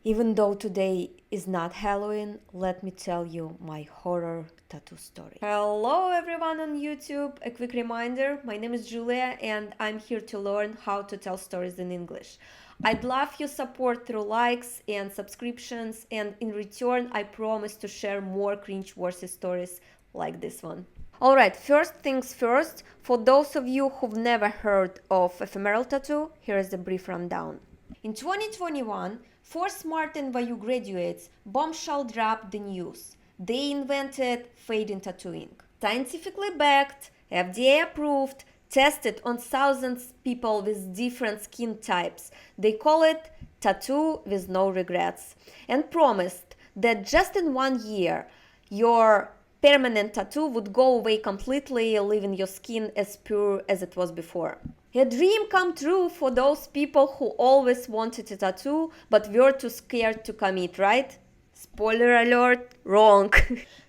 Even though today is not Halloween, let me tell you my horror tattoo story. Hello everyone on YouTube. A quick reminder, my name is Julia and I'm here to learn how to tell stories in English. I'd love your support through likes and subscriptions, and in return I promise to share more cringe-worthy stories like this one. Alright, first things first, for those of you who've never heard of ephemeral tattoo, here is a brief rundown. In 2021, four smart NYU graduates bombshell dropped the news. They invented fading tattooing. Scientifically backed, FDA approved, tested on thousands of people with different skin types. They call it tattoo with no regrets, and promised that just in 1 year, your permanent tattoo would go away completely, leaving your skin as pure as it was before. A dream come true for those people who always wanted a tattoo but were too scared to commit, right? Spoiler alert, wrong.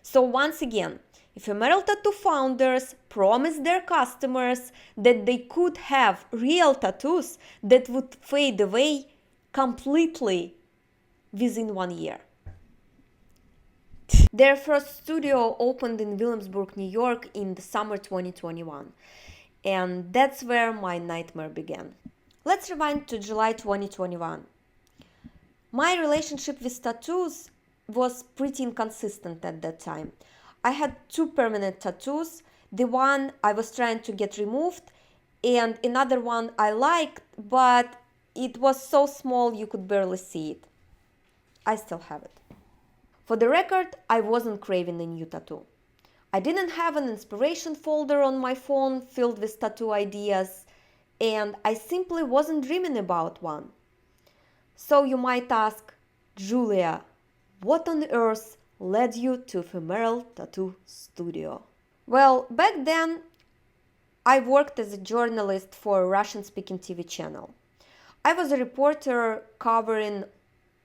So once again, ephemeral tattoo founders promised their customers that they could have real tattoos that would fade away completely within 1 year. Their first studio opened in Williamsburg, New York in the summer 2021. And that's where my nightmare began. Let's rewind to July 2021. My relationship with tattoos was pretty inconsistent at that time. I had two permanent tattoos. The one I was trying to get removed, and another one I liked, but it was so small you could barely see it. I still have it. For the record, I wasn't craving a new tattoo. I didn't have an inspiration folder on my phone filled with tattoo ideas, and I simply wasn't dreaming about one. So you might ask, Julia, what on earth led you to Ephemeral Tattoo Studio? Well, back then, I worked as a journalist for a Russian-speaking TV channel. I was a reporter covering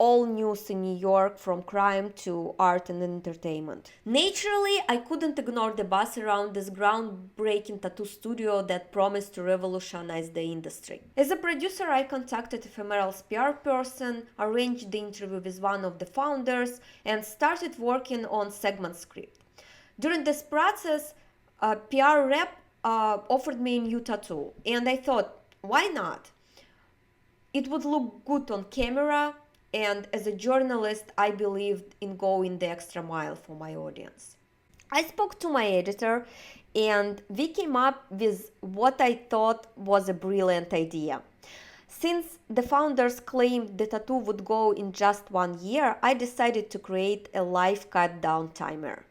all news in New York, from crime to art and entertainment. Naturally, I couldn't ignore the buzz around this groundbreaking tattoo studio that promised to revolutionize the industry. As a producer, I contacted Ephemeral's PR person, arranged the interview with one of the founders, and started working on segment script. During this process, a PR rep offered me a new tattoo, and I thought, why not? It would look good on camera, and as a journalist, I believed in going the extra mile for my audience. I spoke to my editor, and we came up with what I thought was a brilliant idea. Since the founders claimed the tattoo would go in just 1 year, I decided to create a live cut down timer.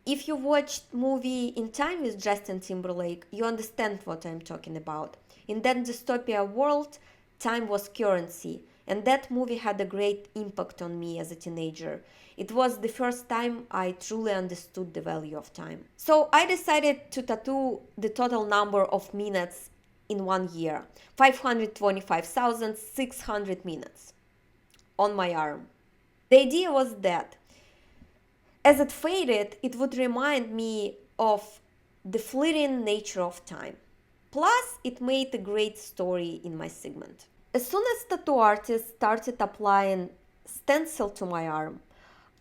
If you watched movie In Time with Justin Timberlake, you understand what I'm talking about. In that dystopia world, time was currency. And that movie had a great impact on me as a teenager. It was the first time I truly understood the value of time. So I decided to tattoo the total number of minutes in 1 year, 525,600 minutes, on my arm. The idea was that as it faded, it would remind me of the fleeting nature of time. Plus, it made a great story in my segment. As soon as tattoo artists started applying stencil to my arm,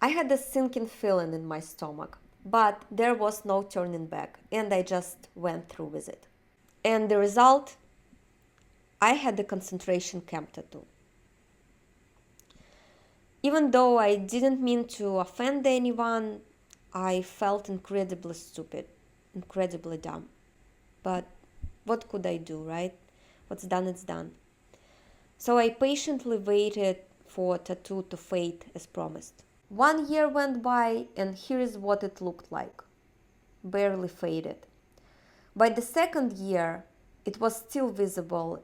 I had a sinking feeling in my stomach, but there was no turning back, and I just went through with it. And the result? I had a concentration camp tattoo. Even though I didn't mean to offend anyone, I felt incredibly stupid, incredibly dumb. But what could I do, right? What's done, it's done. So I patiently waited for a tattoo to fade as promised. 1 year went by, and here is what it looked like. Barely faded. By the second year, it was still visible,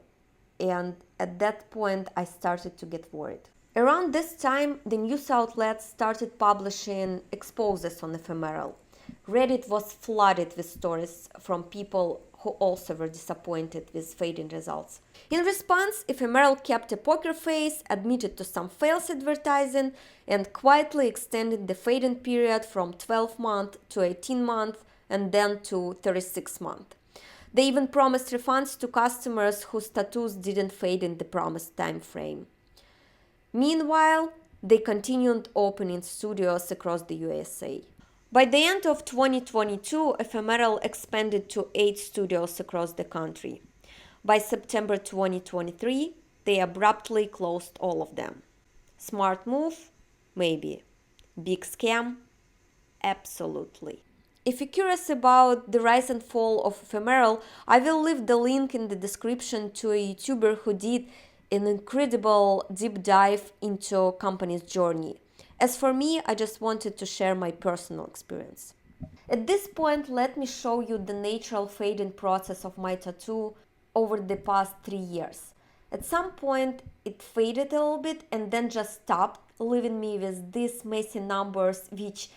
and at that point I started to get worried. Around this time, the news outlets started publishing exposes on Ephemeral. Reddit was flooded with stories from people who also were disappointed with fading results. In response, Ephemeral kept a poker face, admitted to some fails advertising, and quietly extended the fading period from 12 months to 18 months and then to 36 months. They even promised refunds to customers whose tattoos didn't fade in the promised time frame. Meanwhile, they continued opening studios across the USA. By the end of 2022, Ephemeral expanded to 8 studios across the country. By September 2023, they abruptly closed all of them. Smart move? Maybe. Big scam? Absolutely. If you're curious about the rise and fall of Ephemeral, I will leave the link in the description to a YouTuber who did an incredible deep dive into company's journey. As for me, I just wanted to share my personal experience. At this point, let me show you the natural fading process of my tattoo over the past 3 years. At some point, it faded a little bit and then just stopped, leaving me with these messy numbers which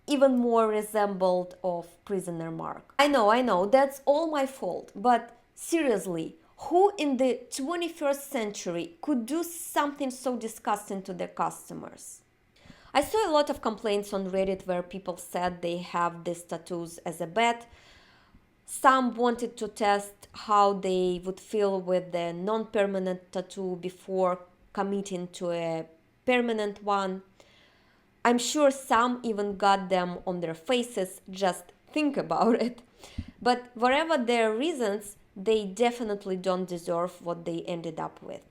even more resembled of prisoner mark. I know, that's all my fault, but seriously, who in the 21st century could do something so disgusting to their customers? I saw a lot of complaints on Reddit where people said they have these tattoos as a bet. Some wanted to test how they would feel with the non-permanent tattoo before committing to a permanent one. I'm sure some even got them on their faces, just think about it. But whatever their reasons, they definitely don't deserve what they ended up with.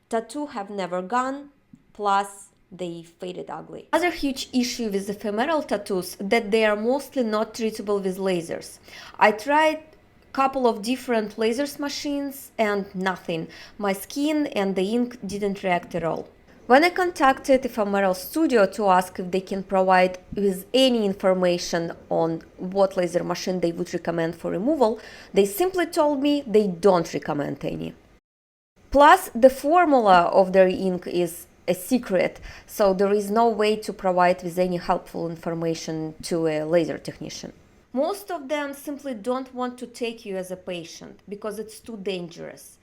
Tattoo have never gone, plus they faded ugly. Another huge issue with ephemeral tattoos that they are mostly not treatable with lasers. I tried couple of different lasers machines and nothing. My skin and the ink didn't react at all. When I contacted Ephemeral Studio to ask if they can provide with any information on what laser machine they would recommend for removal, they simply told me they don't recommend any. Plus, the formula of their ink is a secret, so there is no way to provide with any helpful information to a laser technician. Most of them simply don't want to take you as a patient because it's too dangerous.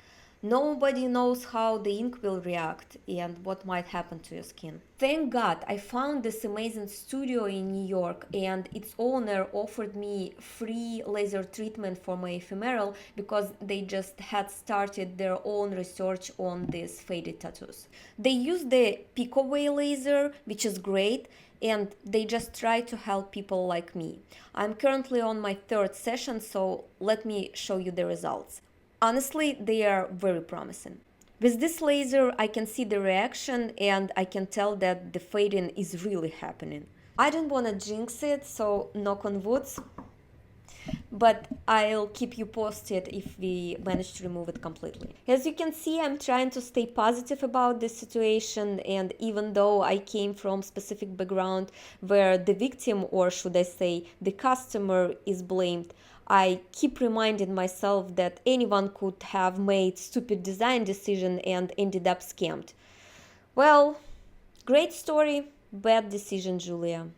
Nobody knows how the ink will react and what might happen to your skin. Thank God I found this amazing studio in New York and its owner offered me free laser treatment for my ephemeral because they just had started their own research on these faded tattoos. They use the pick-away laser, which is great, and they just try to help people like me. I'm currently on my 3rd session, so let me show you the results. Honestly, they are very promising. With this laser, I can see the reaction and I can tell that the fading is really happening. I don't want to jinx it, so knock on wood, but I'll keep you posted if we manage to remove it completely. As you can see, I'm trying to stay positive about this situation, and even though I came from specific background where the victim, or should I say the customer, is blamed, I keep reminding myself that anyone could have made stupid design decision and ended up scammed. Well, great story, bad decision, Julia.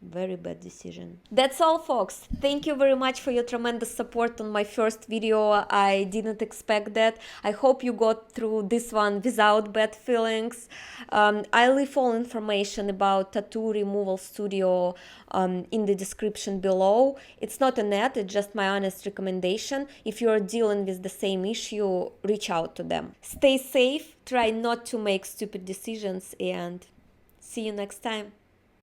Very bad decision. That's all, folks. Thank you very much for your tremendous support on my first video. I didn't expect that. I hope you got through this one without bad feelings. I'll leave all information about tattoo removal studio in the description below. It's not an ad, it's just my honest recommendation. If you're dealing with the same issue, reach out to them. Stay safe, try not to make stupid decisions, and see you next time.